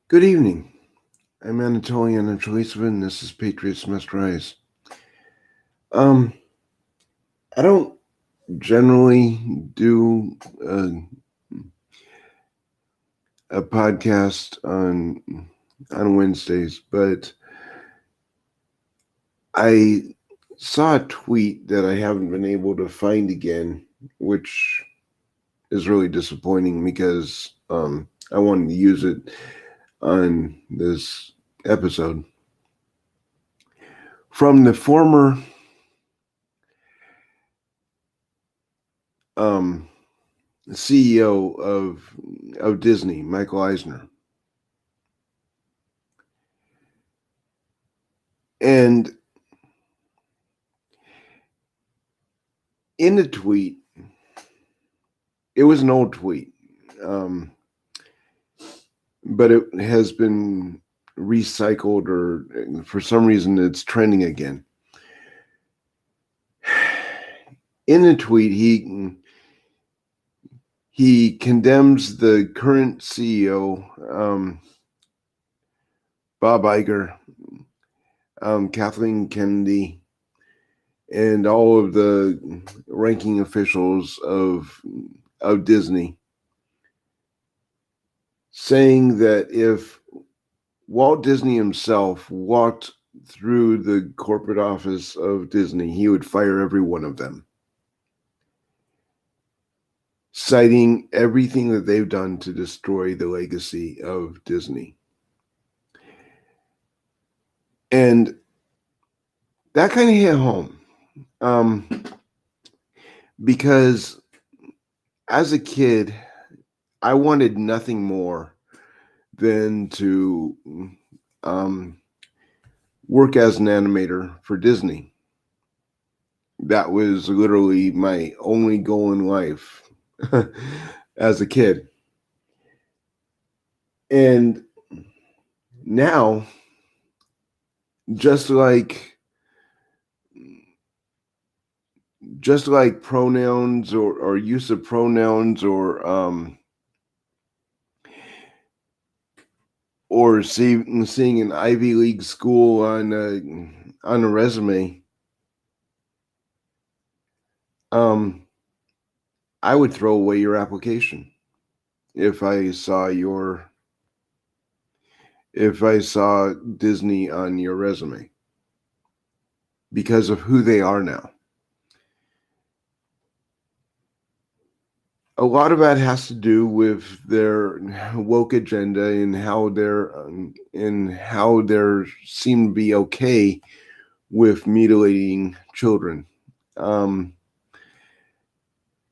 Good evening. I'm Anatolian Angelisova, and this is Patriot Semester Rise. Um, I don't generally do a podcast on Wednesdays, but I saw a tweet that I haven't been able to find again, which is really disappointing because I wanted to use it on this episode from the former um, CEO of Disney, Michael Eisner. And in the tweet, it was an old tweet, um, but it has been recycled, or for some reason it's trending again. In the tweet, he condemns the current CEO, Bob Iger, Kathleen Kennedy, and all of the ranking officials of Disney, saying that if Walt Disney himself walked through the corporate office of Disney, he would fire every one of them, citing everything that they've done to destroy the legacy of Disney. And that kind of hit home, because as a kid, I wanted nothing more than to work as an animator for Disney. That was literally my only goal in life as a kid. And now, just like pronouns or use of pronouns or seeing an Ivy League school on a resume, I would throw away your application if I saw Disney on your resume, because of who they are now. A lot of that has to do with their woke agenda and how they're seem to be okay with mutilating children.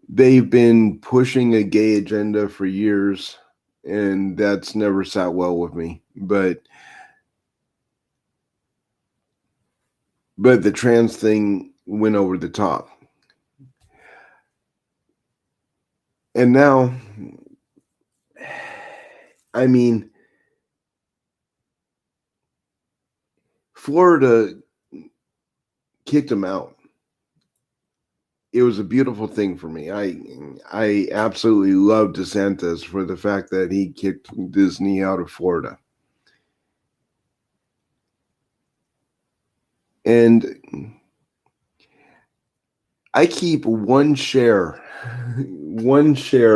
They've been pushing a gay agenda for years, and that's never sat well with me. But the trans thing went over the top. And now, I mean, Florida kicked him out. It was a beautiful thing for me. I absolutely love DeSantis for the fact that he kicked Disney out of Florida. And I keep one share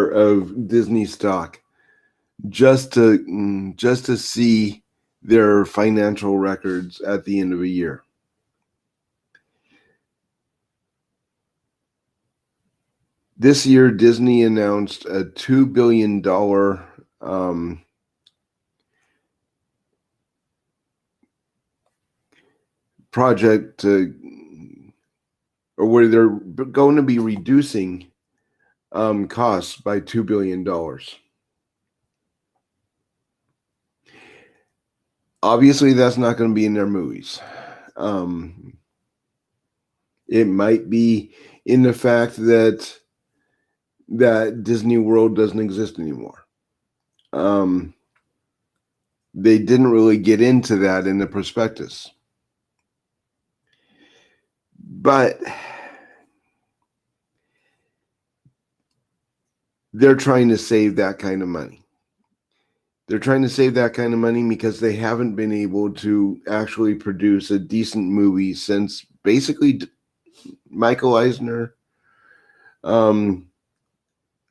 of Disney stock just to see their financial records at the end of a year. This year, Disney announced a $2 billion project where they're going to be reducing costs by $2 billion. Obviously, that's not going to be in their movies. It might be in the fact that Disney World doesn't exist anymore. They didn't really get into that in the prospectus. But they're trying to save that kind of money. They're trying to save that kind of money because they haven't been able to actually produce a decent movie since basically Michael Eisner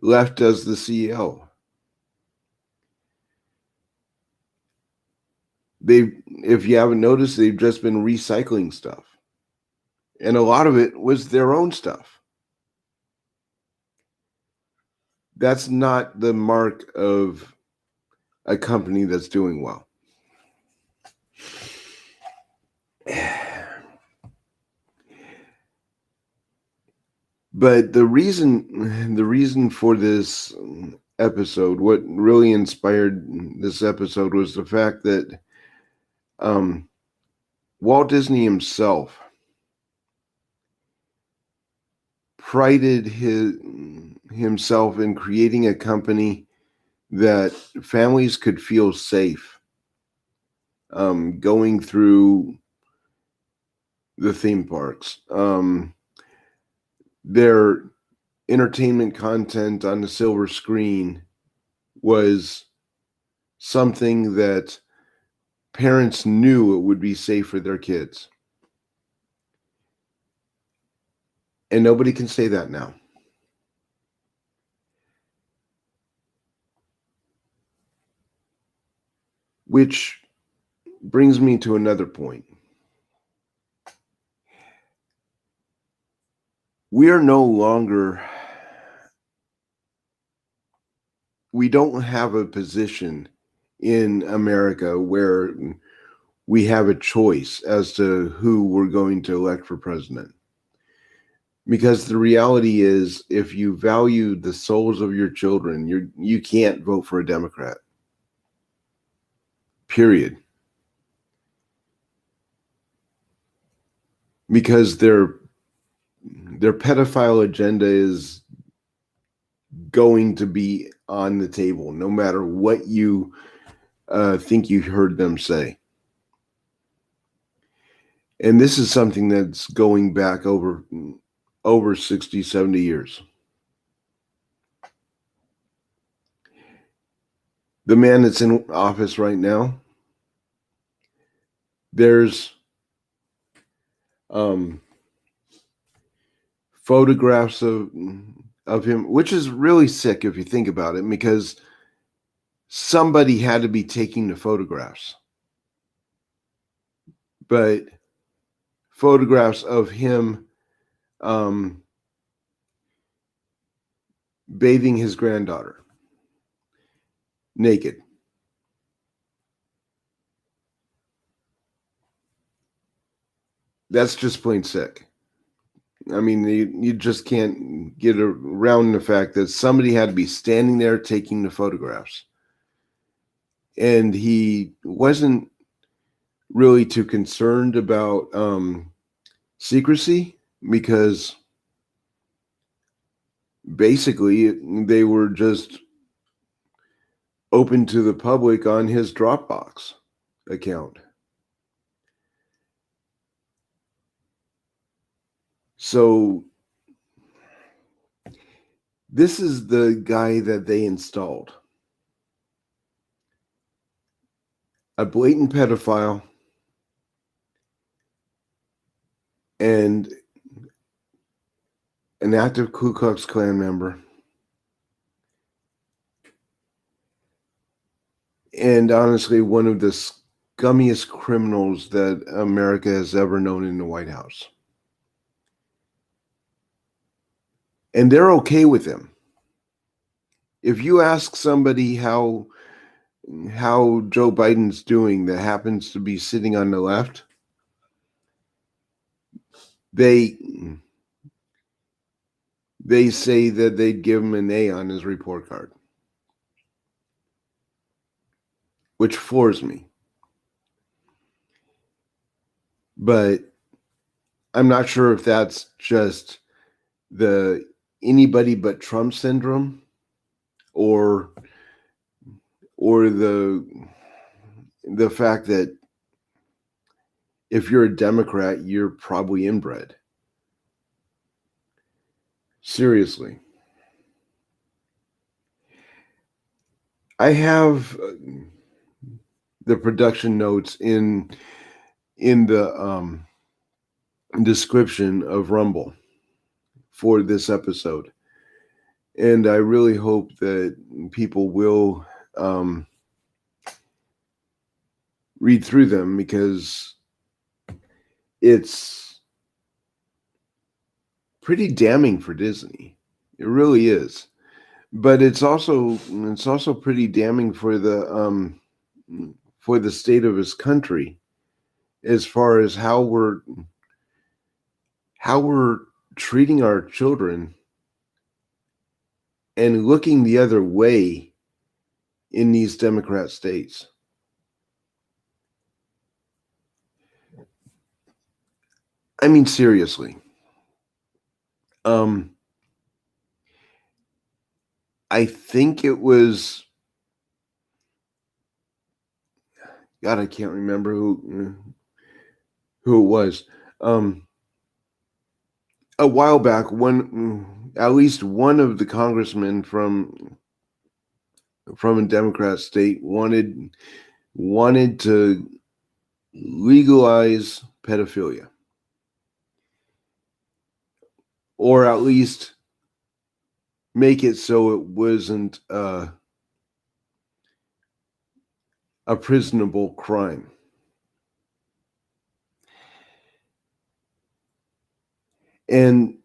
left as the CEO. If you haven't noticed, they've just been recycling stuff. And a lot of it was their own stuff. That's not the mark of a company that's doing well. But the reason for this episode, what really inspired this episode, was the fact that Walt Disney himself prided himself in creating a company that families could feel safe going through the theme parks. Their entertainment content on the silver screen was something that parents knew it would be safe for their kids. And nobody can say that now. Which brings me to another point. We don't have a position in America where we have a choice as to who we're going to elect for president. Because the reality is, if you value the souls of your children, you can't vote for a Democrat. Period. Because their pedophile agenda is going to be on the table, no matter what you think you heard them say. And this is something that's going back over 60, 70 years. The man that's in office right now, there's photographs of him, which is really sick if you think about it, because somebody had to be taking the photographs. But photographs of him bathing his granddaughter naked. That's just plain sick. I mean, you just can't get around the fact that somebody had to be standing there taking the photographs. And he wasn't really too concerned about secrecy, because basically they were just open to the public on his Dropbox account. So this is the guy that they installed. A blatant pedophile and an active Ku Klux Klan member. And honestly, one of the scummiest criminals that America has ever known in the White House. And they're okay with him. If you ask somebody how Joe Biden's doing that happens to be sitting on the left, they say that they'd give him an A on his report card, which floors me. But I'm not sure if that's just the anybody but Trump syndrome, or the fact that if you're a Democrat, you're probably inbred. Seriously. I have the production notes in the description of Rumble for this episode, and I really hope that people will read through them, because it's pretty damning for Disney. It really is. But it's also pretty damning for the state of his country, as far as how we're treating our children and looking the other way in these Democrat states. I mean, seriously. I think it was, God, I can't remember who it was. A while back, at least one of the congressmen from a Democrat state wanted to legalize pedophilia, or at least make it so it wasn't a prisonable crime. And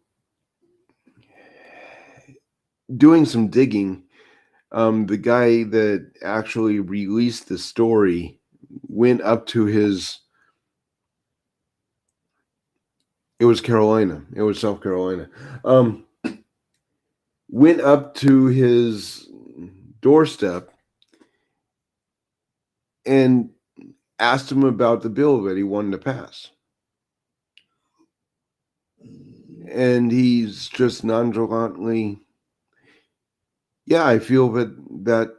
doing some digging, the guy that actually released the story went up to his, it was South Carolina, went up to his doorstep and asked him about the bill that he wanted to pass. And he's just nonchalantly, yeah, I feel that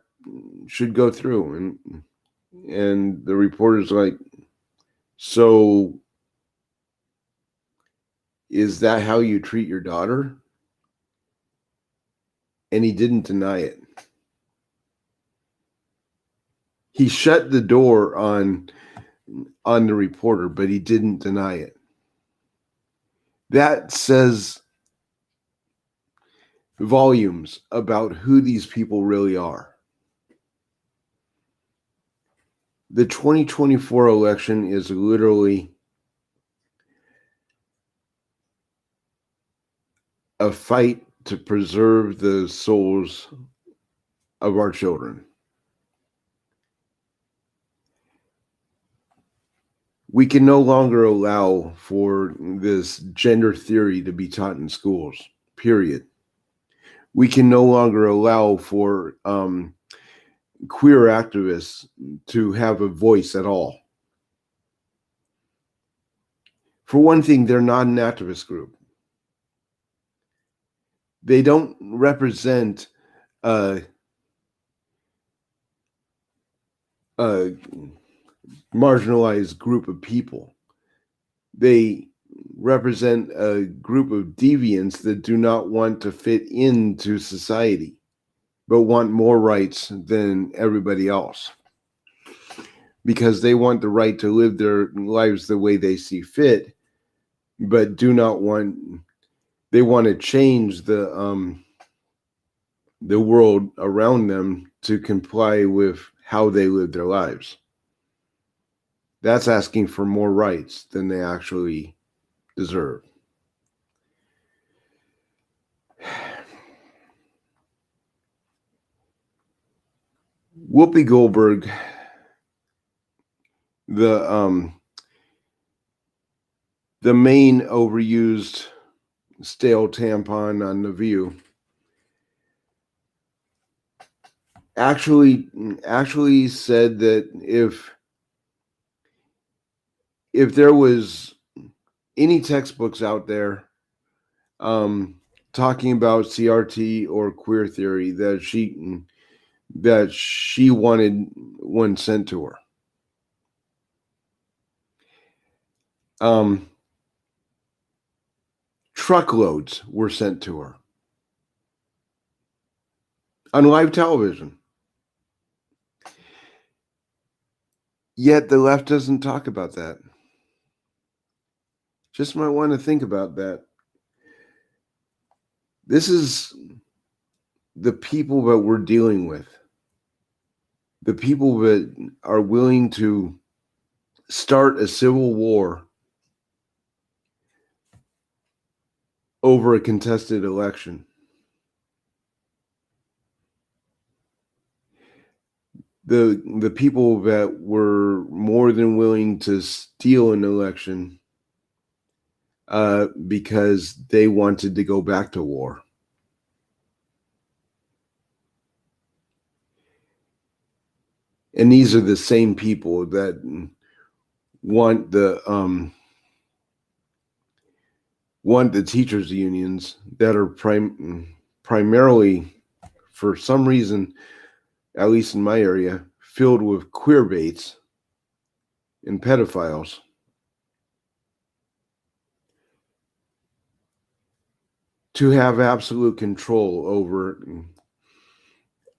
should go through. And the reporter's like, so is that how you treat your daughter? And he didn't deny it. He shut the door on the reporter, but he didn't deny it. That says volumes about who these people really are. The 2024 election is literally a fight to preserve the souls of our children. We can no longer allow for this gender theory to be taught in schools, period. We can no longer allow for queer activists to have a voice at all. For one thing, they're not an activist group. They don't represent a marginalized group of people. They represent a group of deviants that do not want to fit into society, but want more rights than everybody else, because they want the right to live their lives the way they see fit, but they want to change the world around them to comply with how they live their lives. That's asking for more rights than they actually deserve. Whoopi Goldberg, the main overused stale tampon on The View, actually said that if there was any textbooks out there talking about CRT or queer theory, that she wanted one sent to her. Truckloads were sent to her on live television. Yet the left doesn't talk about that. Just might want to think about that. This is the people that we're dealing with. The people that are willing to start a civil war over a contested election. The people that were more than willing to steal an election because they wanted to go back to war. And these are the same people that want the teachers' unions that are primarily, for some reason, at least in my area, filled with queer baits and pedophiles. To have absolute control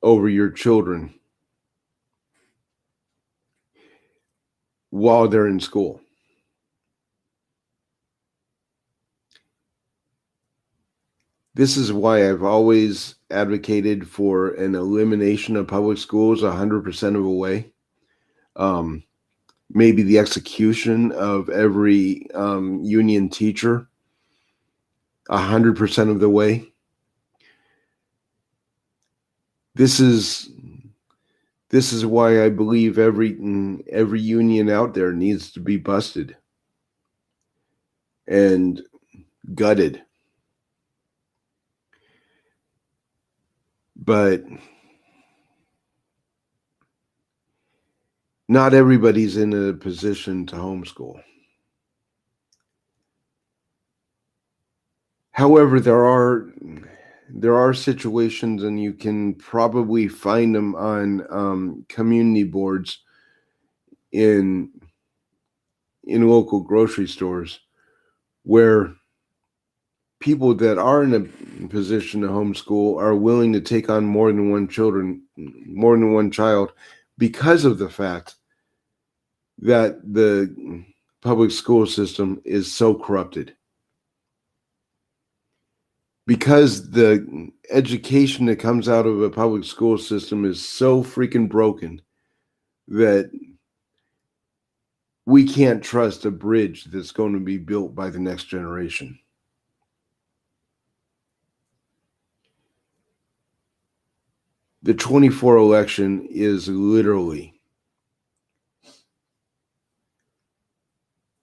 over your children while they're in school. This is why I've always advocated for an elimination of public schools 100% of the way. Maybe the execution of every union teacher 100% of the way. This is why I believe every union out there needs to be busted and gutted. But not everybody's in a position to homeschool. However, there are situations, and you can probably find them on community boards in local grocery stores, where people that are in a position to homeschool are willing to take on more than one child, because of the fact that the public school system is so corrupted. Because the education that comes out of a public school system is so freaking broken that we can't trust a bridge that's going to be built by the next generation. The 24 election is literally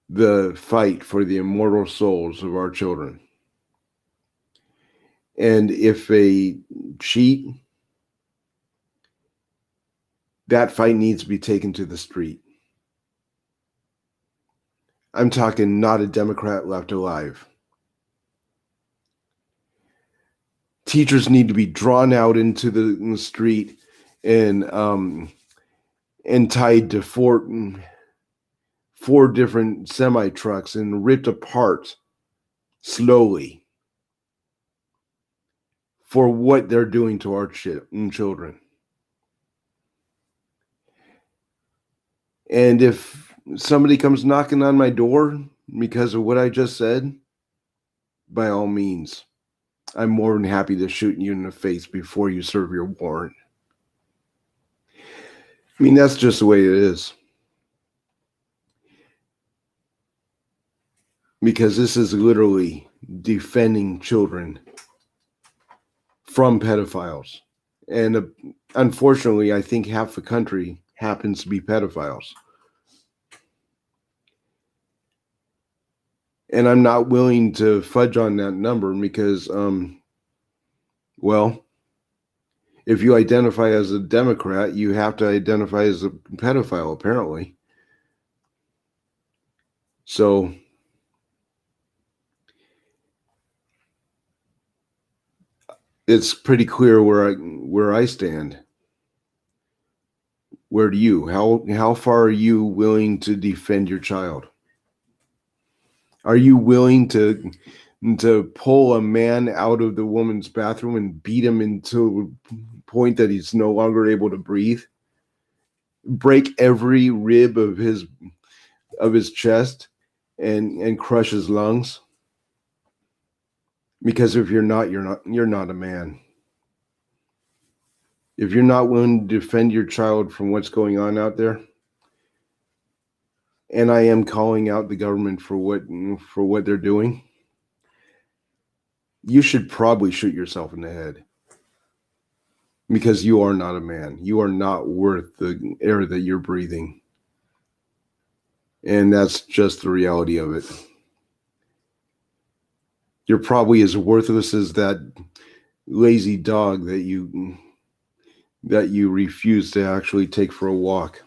the fight for the immortal souls of our children. And if they cheat, that fight needs to be taken to the street. I'm talking not a Democrat left alive. Teachers need to be drawn out into the street and tied to four different semi trucks and ripped apart slowly for what they're doing to our children. And if somebody comes knocking on my door because of what I just said, by all means, I'm more than happy to shoot you in the face before you serve your warrant. I mean, that's just the way it is. Because this is literally defending children from pedophiles. And unfortunately, I think half the country happens to be pedophiles. And I'm not willing to fudge on that number because, well, if you identify as a Democrat, you have to identify as a pedophile, apparently. So it's pretty clear where I stand. Where do you? How far are you willing to defend your child? Are you willing to pull a man out of the woman's bathroom and beat him until the point that he's no longer able to breathe? break every rib of his chest and crush his lungs? Because if you're not a man. If you're not willing to defend your child from what's going on out there, and I am calling out the government for what they're doing, you should probably shoot yourself in the head, because you are not a man. You are not worth the air that you're breathing. And that's just the reality of it. You're probably as worthless as that lazy dog that you refuse to actually take for a walk.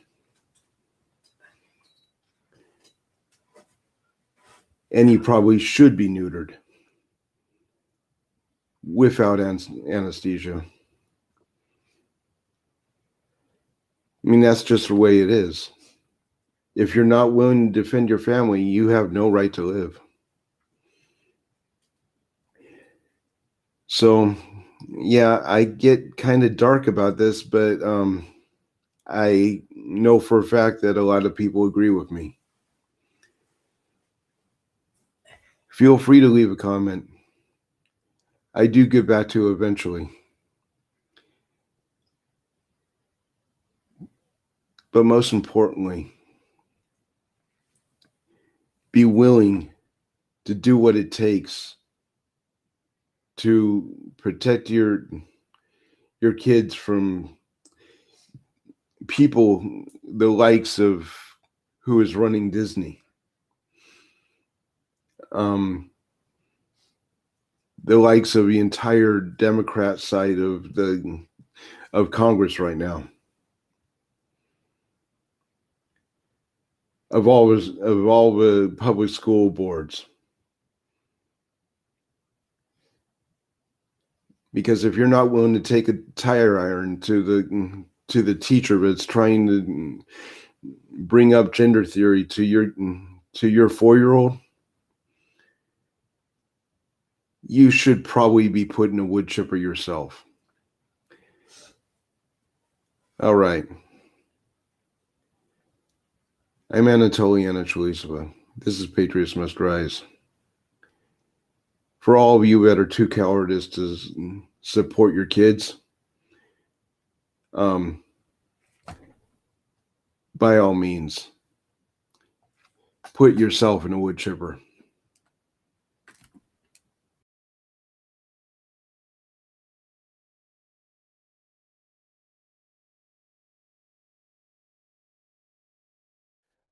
And you probably should be neutered without anesthesia. I mean, that's just the way it is. If you're not willing to defend your family, you have no right to live. So, yeah, I get kind of dark about this, but I know for a fact that a lot of people agree with me. Feel free to leave a comment. I do get back to it eventually. But most importantly, be willing to do what it takes to protect your kids from people the likes of who is running Disney. The likes of the entire Democrat side of Congress right now. Of all the public school boards. Because if you're not willing to take a tire iron to the teacher that's trying to bring up gender theory to your 4-year-old, you should probably be put in a wood chipper yourself. All right. I'm Anatoly Anachulisova. This is Patriots Must Rise. For all of you that are too cowardice to support your kids, by all means, put yourself in a wood chipper.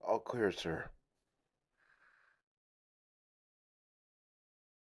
All clear, sir.